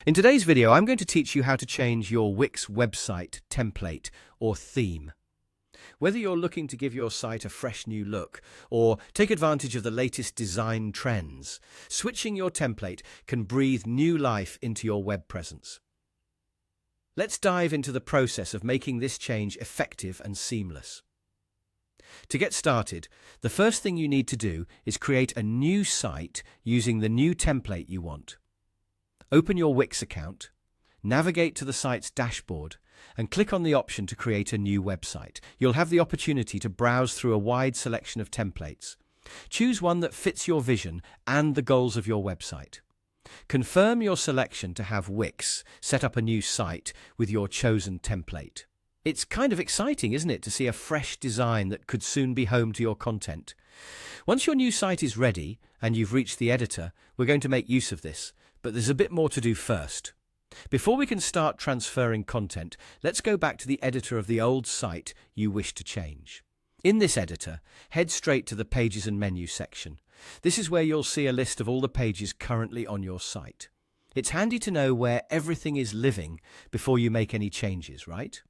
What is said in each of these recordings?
In today's video, I'm going to teach you how to change your Wix website template or theme. Whether you're looking to give your site a fresh new look or take advantage of the latest design trends, switching your template can breathe new life into your web presence. Let's dive into the process of making this change effective and seamless. To get started, the first thing you need to do is create a new site using the new template you want. Open your Wix account, navigate to the site's dashboard, and click on the option to create a new website. You'll have the opportunity to browse through a wide selection of templates. Choose one that fits your vision and the goals of your website. Confirm your selection to have Wix set up a new site with your chosen template. It's kind of exciting, isn't it, to see a fresh design that could soon be home to your content. Once your new site is ready and you've reached the editor, we're going to make use of this, but there's a bit more to do first. Before we can start transferring content, let's go back to the editor of the old site you wish to change. In this editor, head straight to the Pages and Menu section. This is where you'll see a list of all the pages currently on your site. It's handy to know where everything is living before you make any changes, right?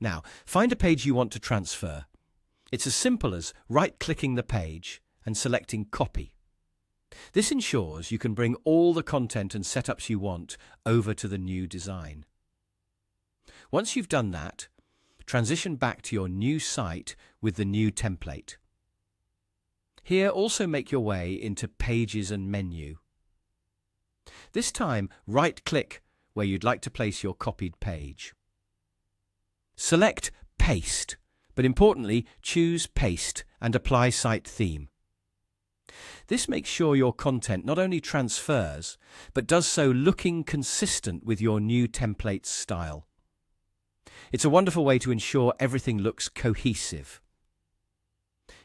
Now, find a page you want to transfer. It's as simple as right-clicking the page and selecting Copy. This ensures you can bring all the content and setups you want over to the new design. Once you've done that, transition back to your new site with the new template. Here, also make your way into Pages and Menu. This time, right-click where you'd like to place your copied page. Select Paste, but importantly, choose Paste and apply Site Theme. This makes sure your content not only transfers, but does so looking consistent with your new template's style. It's a wonderful way to ensure everything looks cohesive.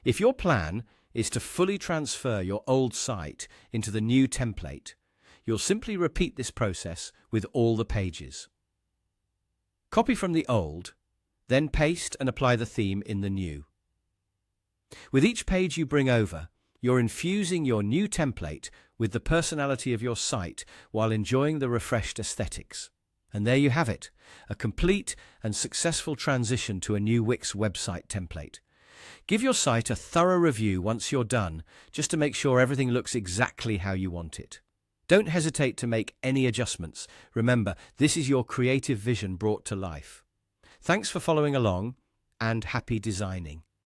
If your plan is to fully transfer your old site into the new template, you'll simply repeat this process with all the pages. Copy from the old, then paste and apply the theme in the new. With each page you bring over, you're infusing your new template with the personality of your site while enjoying the refreshed aesthetics. And there you have it, a complete and successful transition to a new Wix website template. Give your site a thorough review once you're done, just to make sure everything looks exactly how you want it. Don't hesitate to make any adjustments. Remember, this is your creative vision brought to life. Thanks for following along, and happy designing.